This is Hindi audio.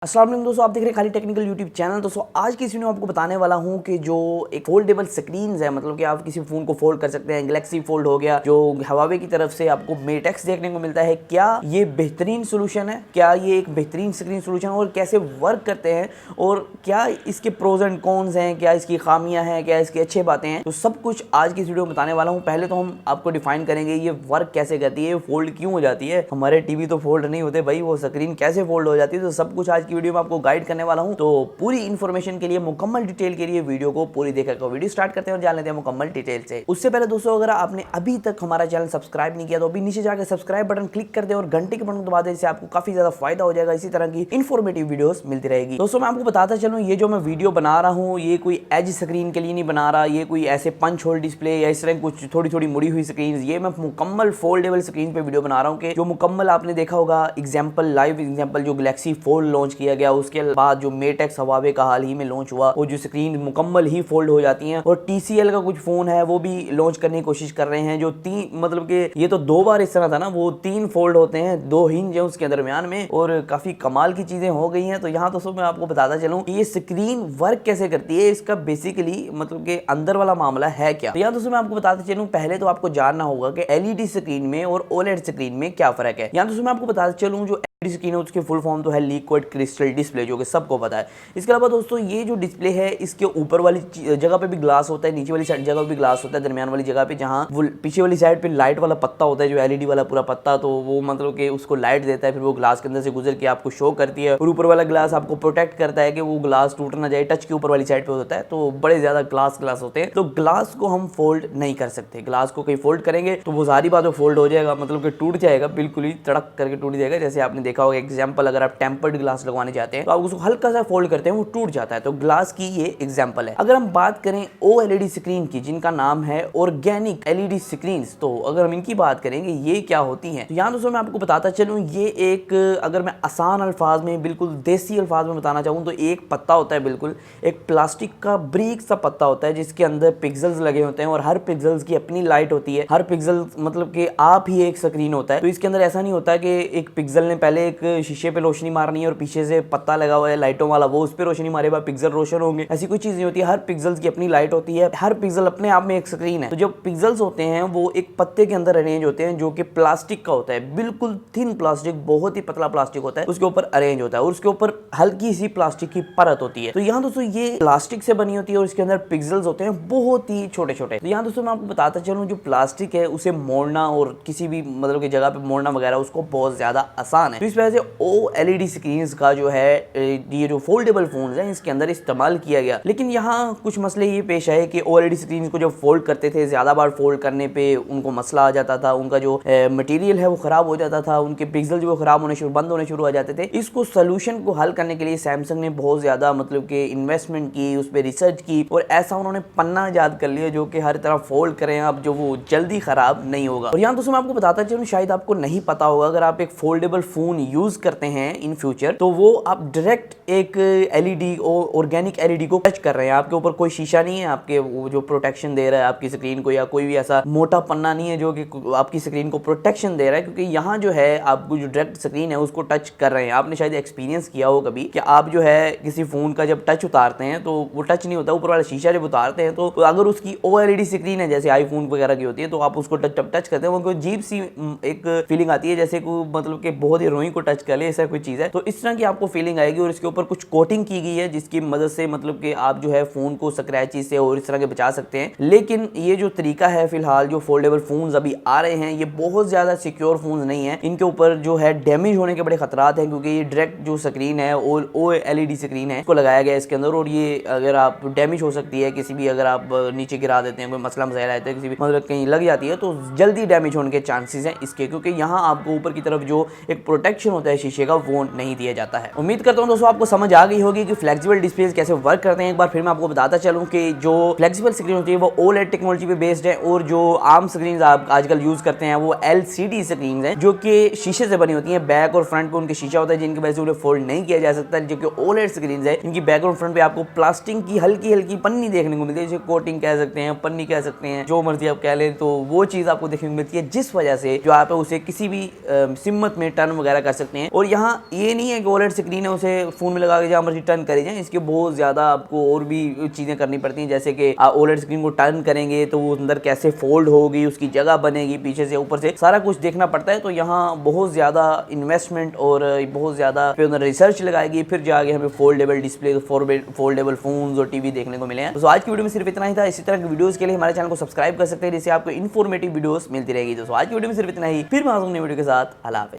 अस्सलाम वालेकुम दोस्तों, आप देख रहे हैं खाली टेक्निकल यूट्यूब चैनल। दोस्तों आज की इस वीडियो में आपको बताने वाला हूं कि जो एक फोल्डेबल स्क्रीन्स है, मतलब कि आप किसी फ़ोन को फोल्ड कर सकते हैं। गैलेक्सी फोल्ड हो गया, जो हवावे की तरफ से आपको मेट एक्स देखने को मिलता है। क्या ये बेहतरीन सोल्यूशन है? क्या ये एक बेहतरीन स्क्रीन सोल्यूशन है? और कैसे वर्क करते हैं? और क्या इसके प्रोज एंड कॉन्स हैं? क्या इसकी खामियां हैं? क्या इसकी अच्छी बातें हैं? तो सब कुछ आज की इस वीडियो में बताने वाला हूँ। पहले तो हम आपको डिफाइन करेंगे ये वर्क कैसे करती है, फोल्ड क्यों हो जाती है। हमारे टीवी तो फोल्ड नहीं होते भाई, वो स्क्रीन कैसे फोल्ड हो जाती है। तो सब कुछ आज की वीडियो में आपको गाइड करने वाला हूं। तो पूरी इन्फॉर्मेशन के लिए, मुकम्मल डिटेल के लिए वीडियो को पूरी देखकर वीडियो स्टार्ट करते हैं और जान लेते हैं मुकम्मल डिटेल से। उससे पहले दोस्तों, अगर आपने अभी तक हमारा चैनल सब्सक्राइब नहीं किया तो अभी नीचे जाकर सब्सक्राइब बटन क्लिक कर दे और घंटे के बटन दबा दे, इससे आपको काफी ज्यादा फायदा हो जाएगा। इसी तरह की इन्फॉर्मेटिव वीडियोस मिलती रहेगी। दोस्तों मैं आपको बताता चलूं, ये जो मैं वीडियो बना रहा हूं, ये कोई एज स्क्रीन के लिए नहीं बना रहा, ये कोई ऐसे पंच होल डिस्प्ले या इस तरह कुछ थोड़ी थोड़ी मुड़ी हुई स्क्रीन, ये मैं मुकम्मल फोल्डेबल स्क्रीन पे वीडियो बना रहा हूं कि जो मुकम्मल आपने देखा होगा एग्जांपल, लाइव एग्जांपल जो गैलेक्सी फोल्ड लॉन्च किया गया, उसके बाद जो मेट एक्स हवावे का हाल ही में लॉन्च हुआ, वो जो स्क्रीन मुकम्मल ही फोल्ड हो जाती हैं। और TCL का कुछ फोन है वो भी लॉन्च करने की कोशिश कर रहे हैं, जो तीन, मतलब कि ये तो दो बार इस तरह था ना, वो तीन फोल्ड होते हैं, दो हिंज है उसके दरमियान में, और काफी कमाल की चीजें हो गई हैं। तो यहाँ दोस्तों मैं आपको बताता चलूं कि ये स्क्रीन वर्क कैसे करती है, इसका बेसिकली मतलब के अंदर वाला मामला है क्या। तो यहाँ दोस्तों मैं आपको बताते चलूं, पहले तो आपको जानना होगा कि LED स्क्रीन में और OLED स्क्रीन में क्या फर्क है। यहाँ दोस्तों मैं आपको बताते चलूं, जो LED स्क्रीन है उसकी फुल फॉर्म तो है लिक्विड क्रिस्टल डिस्प्ले, जो कि सबको पता है। इसके अलावा दोस्तों ये जो डिस्प्ले है, इसके ऊपर वाली जगह पे भी ग्लास होता है, नीचे वाली जगह पे भी ग्लास होता है, दरमियान वाली जगह पे जहाँ वो पीछे वाली साइड पे लाइट वाला पत्ता होता है, जो LED वाला पूरा पत्ता, तो वो मतलब कि उसको लाइट देता है, फिर वो ग्लास के अंदर से गुजर के आपको शो करती है। और ऊपर वाला ग्लास आपको प्रोटेक्ट करता है कि वो ग्लास टूट ना जाए, टच के ऊपर वाली साइड पे होता है। तो बड़े ज्यादा ग्लास होते हैं, तो ग्लास को हम फोल्ड नहीं कर सकते। ग्लास को कहीं फोल्ड करेंगे तो वो सारी बात फोल्ड हो जाएगा, मतलब कि टूट जाएगा, बिल्कुल ही तड़क करके टूट जाएगा। जैसे आपने देखा होगा एग्जाम्पल, अगर आप टेम्पर्ड ग्लास लगवाने जाते हैं तो आप उसको हल्का सा फोल्ड करते हैं, वो टूट जाता है। तो ग्लास की ये एग्जांपल है। अगर हम बात करें OLED स्क्रीन की, जिनका नाम है ऑर्गेनिक LED स्क्रीन्स, तो अगर हम इनकी बात करेंगे ये क्या होती हैं, तो यहाँ दोस्तों मैं आपको बताता चलूं, ये एक, अगर मैं आसान अल्फाज में, बिल्कुल देसी अल्फाज में बताना चाहूँ तो एक पत्ता होता है, बिल्कुल एक प्लास्टिक का ब्रीक सा पत्ता होता है, जिसके अंदर पिक्सल्स लगे होते हैं और हर पिक्सल्स की अपनी लाइट होती है। हर पिक्सल मतलब कि आप ही एक स्क्रीन होता है। तो इसके अंदर ऐसा नहीं होता कि एक पिक्सल ने पहले एक शीशे पे रोशनी मारनी है और पीछे से पत्ता लगा हुआ है लाइटों वाला, वो उस पर रोशनी मारे बाद पिक्सल रोशन होंगे, ऐसी कोई चीज नहीं होती है। हर पिक्सल्स की अपनी लाइट होती है, हर पिक्सल अपने आप में एक स्क्रीन है। तो जो पिक्सल्स होते हैं वो एक पत्ते के अंदर अरेंज होते हैं, जो कि प्लास्टिक का होता है, बिल्कुल थिन प्लास्टिक, बहुत ही पतला प्लास्टिक होता है, उसके ऊपर अरेंज होता है और उसके ऊपर हल्की सी प्लास्टिक की परत होती है। तो यहाँ दोस्तों ये प्लास्टिक से बनी होती है और इसके अंदर पिक्सल्स होते हैं बहुत ही छोटे छोटे। तो यहाँ दोस्तों मैं आपको बताता चलूँ, जो प्लास्टिक है उसे मोड़ना और किसी भी मतलब की जगह पे मोड़ना वगैरह उसको बहुत ज्यादा आसान है। तो इस वजह से OLED स्क्रीन का जो है, ये जो फोल्डेबल फोन है इसके अंदर इस्तेमाल किया गया। लेकिन यहाँ कुछ मसले ये पेश आए कि OLED स्क्रीन को जब फोल्ड करते थे, ज्यादा बार फोल्ड करने पे उनको मसला आ जाता था, उनका जो मटेरियल है वो खराब हो जाता था, उनके पिक्सल जो खराब होने शुरू, बंद होने शुरू हो जाते थे। इसको सोल्यूशन को हल करने के लिए सैमसंग ने बहुत ज्यादा मतलब कि इन्वेस्टमेंट की, उस पर रिसर्च की और ऐसा उन्होंने पन्ना ईजाद कर लिया जो कि हर तरह फोल्ड करें अब, जो वो जल्दी खराब नहीं होगा। और यहाँ दोस्तों मैं आपको बताता चलूं, शायद आपको नहीं पता होगा, अगर आप एक फोल्डेबल फोन यूज करते हैं इन फ्यूचर, तो वो आप डायरेक्ट एक LED ऑर्गेनिक LED को टच कर रहे हैं। आपके ऊपर कोई शीशा नहीं है, आपके वो जो प्रोटेक्शन दे रहा है आपकी स्क्रीन को, या कोई भी ऐसा मोटा पन्ना नहीं है जो कि आपकी स्क्रीन को प्रोटेक्शन दे रहा है, क्योंकि यहाँ जो है आपको जो डायरेक्ट स्क्रीन है उसको टच कर रहे हैं। आपने शायद एक्सपीरियंस किया हो कभी कि आप जो है किसी फोन का जब टच उतारते हैं तो वो टच नहीं होता, ऊपर वाला शीशा जब उतारते हैं तो अगर उसकी OLED स्क्रीन है, जैसे आईफोन वगैरह की होती है, तो आप उसको टच करते हैं, वो अजीब सी एक फीलिंग आती है, जैसे को मतलब कि बहुत ही रोई को टच कर ले, ऐसा कोई चीज है। तो इस तरह की आपको फीलिंग आएगी और इसके ऊपर कुछ कोटिंग की गई है, जिसकी मदद से मतलब कि आप जो है फोन को स्क्रैची से और इस तरह के बचा सकते हैं। लेकिन ये जो तरीका है, फिलहाल जो फोल्डेबल फोन्स अभी आ रहे हैं, ये बहुत ज्यादा सिक्योर फोन्स नहीं है। इनके ऊपर जो है डैमेज होने के बड़े खतरात हैं, क्योंकि ये डायरेक्ट जो स्क्रीन है OLED स्क्रीन है, इसको लगाया गया है इसके अंदर, और ये अगर आप डैमेज हो सकती है किसी भी, अगर आप नीचे गिरा देते हैं, कोई मसला मसाइल आता है, किसी भी मतलब कहीं लग जाती है, तो जल्दी डैमेज होने के चांसेस हैं इसके, क्योंकि यहाँ आपको ऊपर की तरफ जो एक प्रोटेक्शन होता है शीशे का, वो नहीं दिया जाता है। उम्मीद करता हूँ दोस्तों आपको समझ आ गई होगी कि फ्लेक्सिबल डिस्प्लेस कैसे वर्क करते हैं। एक बार फिर मैं आपको बताता चलूँ कि जो फ्लेक्सिबल स्क्रीन होती है वो OLED टेक्नोलॉजी पे बेस्ड है, और जो आम स्क्रीन आप आजकल यूज करते हैं वो LCD स्क्रीन है, जो कि शीशे से बनी होती है। बैक और फ्रंट पे उनके शीशा होता है, जिनकी वजह से उन्हें फोल्ड नहीं किया जा सकता। जो कि OLED स्क्रीन है, इनकी बैक और फ्रंट पे आपको प्लास्टिक की हल्की हल्की पन्नी देखने को मिलती है, जैसे कोटिंग कह सकते हैं, पन्नी कह सकते हैं, जो मर्जी आप कह लें, तो वो चीज आपको देखने को मिलती है, जिस वजह से जो आप है उसे किसी भी सिम्मत में टर्न वगैरह ट्राई कर सकते हैं। और यहाँ ये नहीं है कि OLED स्क्रीन है उसे फोन में लगा के जहाँ मर्जी टर्न करे जाए, इसके बहुत ज्यादा आपको और भी चीजें करनी पड़ती हैं, जैसे कि OLED स्क्रीन को टर्न करेंगे तो वो अंदर कैसे फोल्ड होगी, उसकी जगह बनेगी, पीछे से ऊपर से सारा कुछ देखना पड़ता है। तो यहाँ बहुत ज्यादा इन्वेस्टमेंट और बहुत ज्यादा रिसर्च लगाएगी, फिर जाके हमें फोल्डेबल डिस्प्ले, फोल्डेबल फोन्स और टीवी देखने को मिले हैं। तो आज की वीडियो में सिर्फ इतना ही था। इसी तरह की वीडियोस के लिए हमारे चैनल को सब्सक्राइब कर सकते हैं, जिससे आपको इन्फॉर्मेटिव वीडियोस मिलती रहेगी। दोस्तों आज की वीडियो में सिर्फ इतना ही, फिर मैं आऊंगा नई वीडियो के साथ। अल्लाह हाफ़िज़।